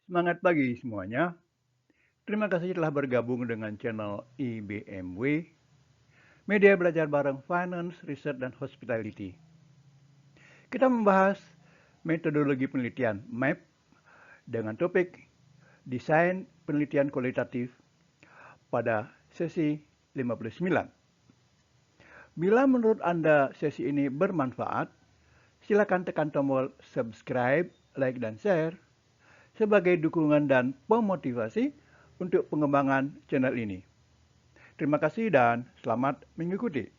Semangat pagi semuanya. Terima kasih telah bergabung dengan channel IBMW, Media Belajar Bareng Finance, Research, dan Hospitality. Kita membahas metodologi penelitian MAP dengan topik Desain Penelitian Kualitatif pada sesi 59. Bila menurut Anda sesi ini bermanfaat, silakan tekan tombol subscribe, like, dan share sebagai dukungan dan pemotivasi untuk pengembangan channel ini. Terima kasih dan selamat mengikuti.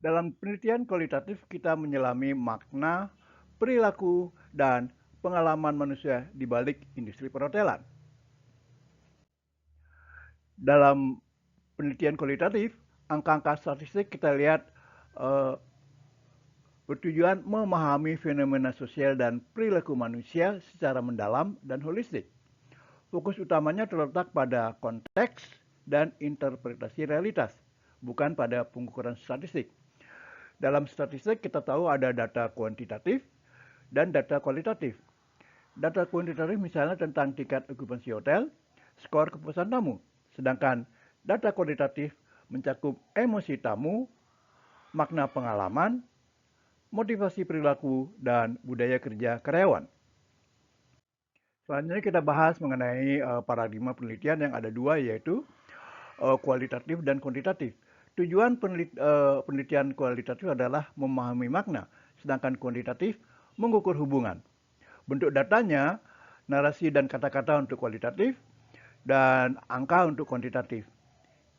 Dalam penelitian kualitatif, kita menyelami makna, perilaku, dan pengalaman manusia di balik industri perhotelan. Dalam penelitian kualitatif, angka-angka statistik kita lihat bertujuan memahami fenomena sosial dan perilaku manusia secara mendalam dan holistik. Fokus utamanya terletak pada konteks dan interpretasi realitas, bukan pada pengukuran statistik. Dalam statistik kita tahu ada data kuantitatif dan data kualitatif. Data kuantitatif misalnya tentang tingkat okupansi hotel, skor kepuasan tamu. Sedangkan data kualitatif mencakup emosi tamu, makna pengalaman, motivasi perilaku, dan budaya kerja karyawan. Selanjutnya kita bahas mengenai paradigma penelitian yang ada dua, yaitu kualitatif dan kuantitatif. Tujuan penelitian kualitatif adalah memahami makna, sedangkan kuantitatif mengukur hubungan. Bentuk datanya, narasi dan kata-kata untuk kualitatif, dan angka untuk kuantitatif.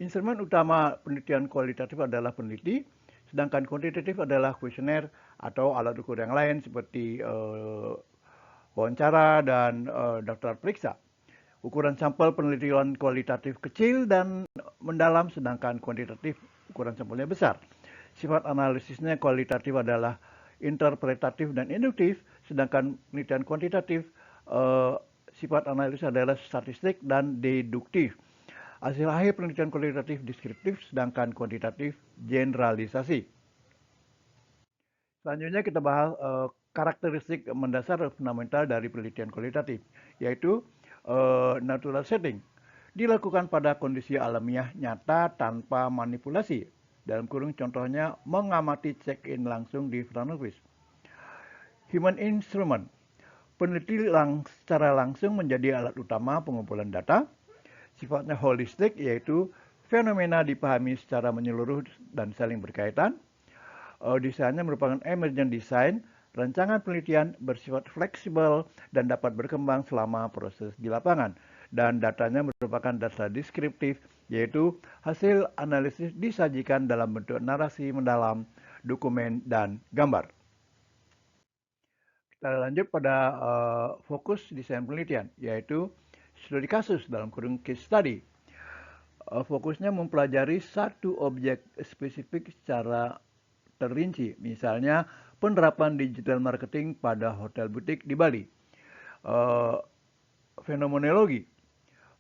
Instrumen utama penelitian kualitatif adalah peneliti, sedangkan kuantitatif adalah kuesioner atau alat ukur yang lain seperti wawancara dan daftar periksa. Ukuran sampel penelitian kualitatif kecil dan mendalam, sedangkan kuantitatif ukuran sampelnya besar. Sifat analisisnya kualitatif adalah interpretatif dan induktif, sedangkan penelitian kuantitatif sifat analisis adalah statistik dan deduktif. Hasil akhir penelitian kualitatif deskriptif, sedangkan kuantitatif generalisasi. Selanjutnya kita bahas karakteristik mendasar fundamental dari penelitian kualitatif, yaitu natural setting. Dilakukan pada kondisi alamiah nyata tanpa manipulasi. Dalam kurung contohnya mengamati check-in langsung di front office. Human instrument. Peneliti secara langsung menjadi alat utama pengumpulan data. Sifatnya holistik, yaitu fenomena dipahami secara menyeluruh dan saling berkaitan. Desainnya merupakan emergent design, rancangan penelitian bersifat fleksibel dan dapat berkembang selama proses di lapangan. Dan datanya merupakan data deskriptif, yaitu hasil analisis disajikan dalam bentuk narasi mendalam, dokumen, dan gambar. Kita lanjut pada fokus desain penelitian, yaitu studi kasus dalam kurung case study. Fokusnya mempelajari satu objek spesifik secara terinci, misalnya penerapan digital marketing pada hotel butik di Bali. Fenomenologi,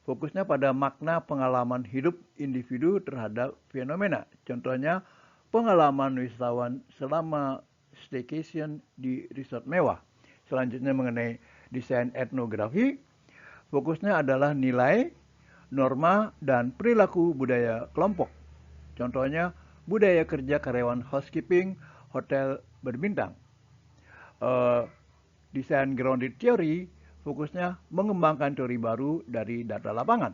fokusnya pada makna pengalaman hidup individu terhadap fenomena. Contohnya, pengalaman wisatawan selama staycation di resort mewah. Selanjutnya mengenai desain etnografi, fokusnya adalah nilai, norma, dan perilaku budaya kelompok. Contohnya, budaya kerja karyawan housekeeping hotel berbintang. Desain grounded theory fokusnya mengembangkan teori baru dari data lapangan.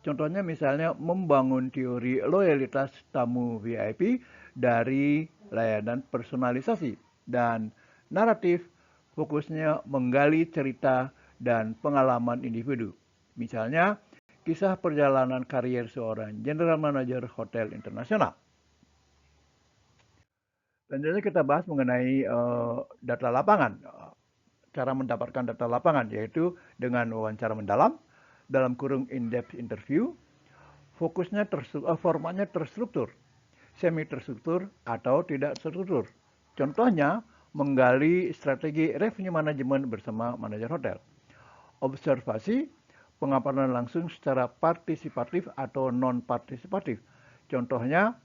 Contohnya misalnya membangun teori loyalitas tamu VIP dari layanan personalisasi. Dan naratif fokusnya menggali cerita dan pengalaman individu. Misalnya kisah perjalanan karier seorang general manager hotel internasional. Selanjutnya kita bahas mengenai data lapangan. Cara mendapatkan data lapangan, yaitu dengan wawancara mendalam, dalam kurung in-depth interview, fokusnya formatnya terstruktur, semi terstruktur, atau tidak terstruktur. Contohnya, menggali strategi revenue management bersama manajer hotel. Observasi, pengamatan langsung secara partisipatif atau non-partisipatif. Contohnya,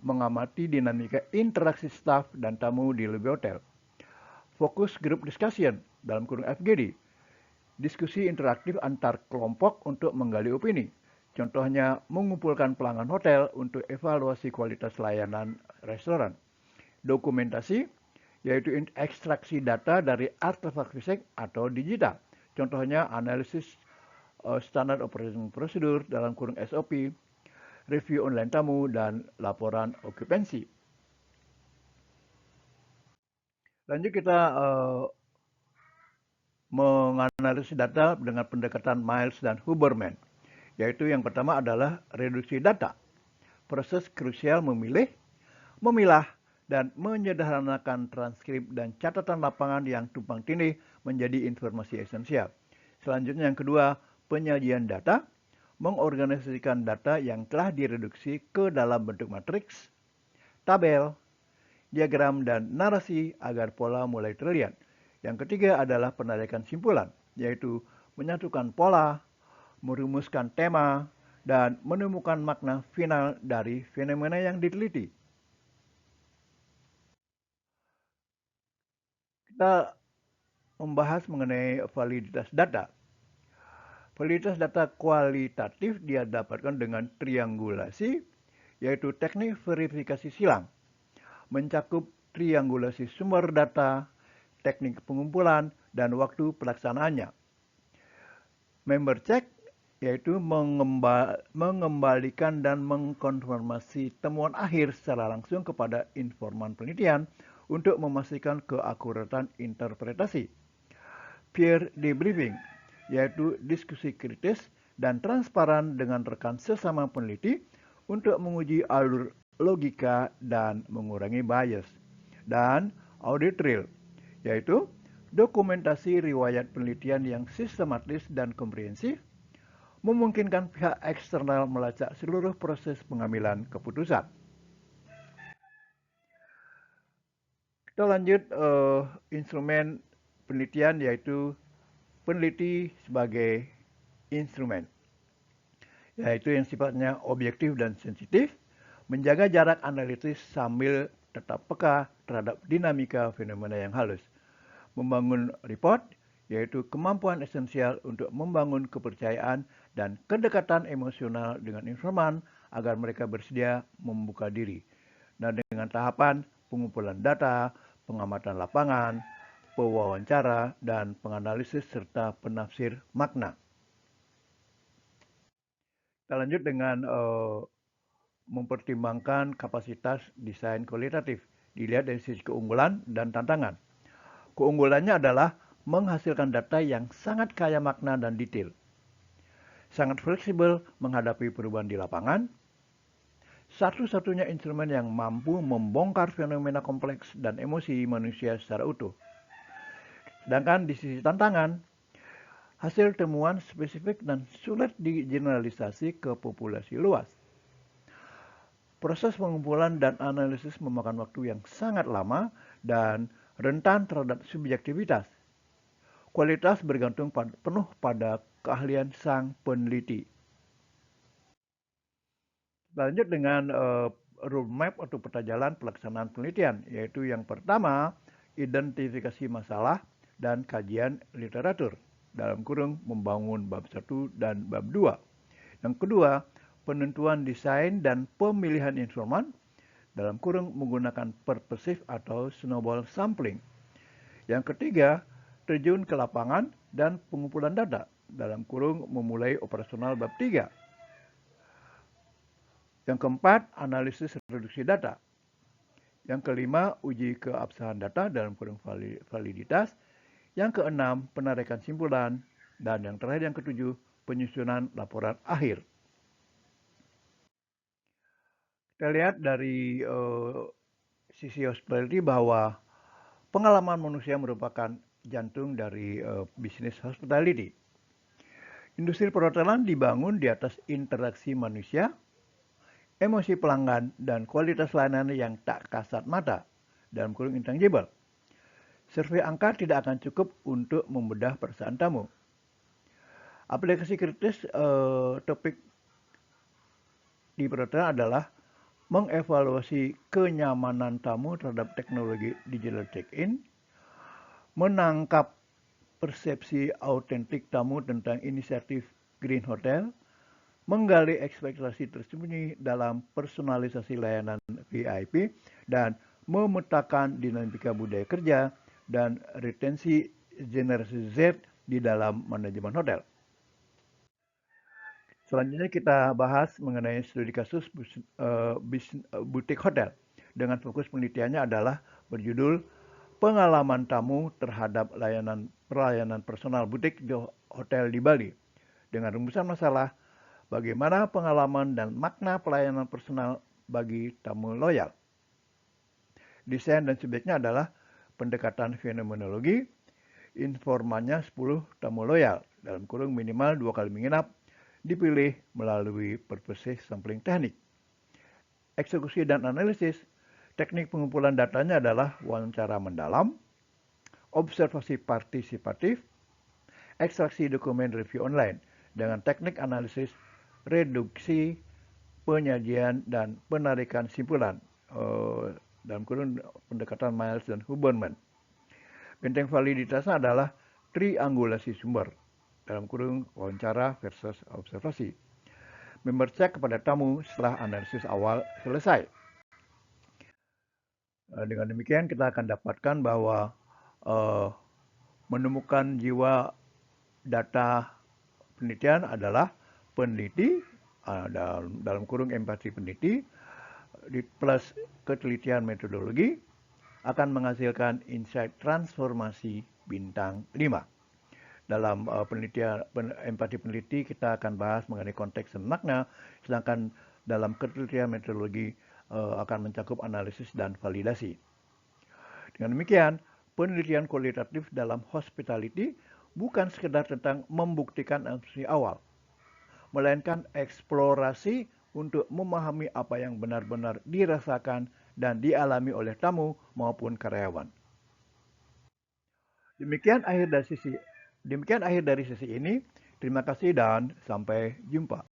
mengamati dinamika interaksi staf dan tamu di lobi hotel. Focus Group Discussion dalam kurung FGD, diskusi interaktif antar kelompok untuk menggali opini. Contohnya mengumpulkan pelanggan hotel untuk evaluasi kualitas layanan restoran. Dokumentasi, yaitu ekstraksi data dari artefak fisik atau digital. Contohnya analisis standar operating procedure dalam kurung SOP, review online tamu, dan laporan okupansi. Lanjut kita menganalisis data dengan pendekatan Miles dan Huberman, yaitu yang pertama adalah reduksi data. Proses krusial memilih, memilah, dan menyederhanakan transkrip dan catatan lapangan yang tumpang tindih menjadi informasi esensial. Selanjutnya yang kedua, penyajian data, mengorganisasikan data yang telah direduksi ke dalam bentuk matriks, tabel, diagram, dan narasi agar pola mulai terlihat. Yang ketiga adalah penarikan simpulan, yaitu menyatukan pola, merumuskan tema, dan menemukan makna final dari fenomena yang diteliti. Kita membahas mengenai validitas data. Validitas data kualitatif dia dapatkan dengan triangulasi, yaitu teknik verifikasi silang, mencakup triangulasi sumber data, teknik pengumpulan, dan waktu pelaksanaannya. Member check, yaitu mengembalikan dan mengkonfirmasi temuan akhir secara langsung kepada informan penelitian untuk memastikan keakuratan interpretasi. Peer debriefing, yaitu diskusi kritis dan transparan dengan rekan sesama peneliti untuk menguji alur logika dan mengurangi bias. Dan audit trail, yaitu dokumentasi riwayat penelitian yang sistematis dan komprehensif, memungkinkan pihak eksternal melacak seluruh proses pengambilan keputusan. Kita lanjut instrumen penelitian, yaitu peneliti sebagai instrumen, yaitu yang sifatnya objektif dan sensitif, menjaga jarak analitis sambil tetap peka terhadap dinamika fenomena yang halus. Membangun report, yaitu kemampuan esensial untuk membangun kepercayaan dan kedekatan emosional dengan informan agar mereka bersedia membuka diri. Dan dengan tahapan pengumpulan data, pengamatan lapangan, pewawancara, dan penganalisis serta penafsir makna. Kita lanjut dengan mempertimbangkan kapasitas desain kualitatif. Dilihat dari sisi keunggulan dan tantangan. Keunggulannya adalah menghasilkan data yang sangat kaya makna dan detail. Sangat fleksibel menghadapi perubahan di lapangan. Satu-satunya instrumen yang mampu membongkar fenomena kompleks dan emosi manusia secara utuh. Sedangkan di sisi tantangan, hasil temuan spesifik dan sulit digeneralisasi ke populasi luas. Proses pengumpulan dan analisis memakan waktu yang sangat lama dan rentan terhadap subjektivitas. Kualitas bergantung penuh pada keahlian sang peneliti. Lanjut dengan roadmap atau peta jalan pelaksanaan penelitian, yaitu yang pertama, identifikasi masalah dan kajian literatur, dalam kurung membangun bab 1 dan bab 2. Yang kedua, penentuan desain dan pemilihan informan, dalam kurung menggunakan purposive atau snowball sampling. Yang ketiga, terjun ke lapangan dan pengumpulan data, dalam kurung memulai operasional bab 3. Yang keempat, analisis reduksi data. Yang kelima, uji keabsahan data dalam kurung validitas. Yang keenam, penarikan simpulan. Dan yang terakhir, yang ketujuh, penyusunan laporan akhir. Kita lihat dari sisi hospitality bahwa pengalaman manusia merupakan jantung dari bisnis hospitality. Industri perhotelan dibangun di atas interaksi manusia, emosi pelanggan, dan kualitas layanan yang tak kasat mata, dalam kurung intangible. Survei angka tidak akan cukup untuk membedah perasaan tamu. Aplikasi kritis topik di perhotelan adalah mengevaluasi kenyamanan tamu terhadap teknologi digital check-in, menangkap persepsi autentik tamu tentang inisiatif Green Hotel, menggali ekspektasi tersembunyi dalam personalisasi layanan VIP, dan memetakan dinamika budaya kerja dan retensi generasi Z di dalam manajemen hotel. Selanjutnya kita bahas mengenai studi kasus butik hotel. Dengan fokus penelitiannya adalah berjudul Pengalaman Tamu Terhadap Pelayanan Personal Butik di Hotel di Bali. Dengan rumusan masalah, bagaimana pengalaman dan makna pelayanan personal bagi tamu loyal. Desain dan subjeknya adalah pendekatan fenomenologi, informannya 10 tamu loyal, dalam kurung minimal 2 kali menginap, dipilih melalui purpose sampling teknik. Eksekusi dan analisis, teknik pengumpulan datanya adalah wawancara mendalam, observasi partisipatif, ekstraksi dokumen review online dengan teknik analisis, reduksi, penyajian, dan penarikan simpulan dalam kurun pendekatan Miles dan Huberman. Benteng validitasnya adalah triangulasi sumber dalam kurung wawancara versus observasi. Member cek kepada tamu setelah analisis awal selesai. Dengan demikian kita akan dapatkan bahwa menemukan jiwa data penelitian adalah peneliti dalam kurung empati peneliti plus ketelitian metodologi akan menghasilkan insight transformasi bintang 5. Dalam penelitian empati peneliti kita akan bahas mengenai konteks dan makna, sedangkan dalam ketelitian metodologi akan mencakup analisis dan validasi. Dengan demikian, penelitian kualitatif dalam hospitality bukan sekedar tentang membuktikan asumsi awal, melainkan eksplorasi untuk memahami apa yang benar-benar dirasakan dan dialami oleh tamu maupun karyawan. Demikian akhir dari sesi ini. Terima kasih dan sampai jumpa.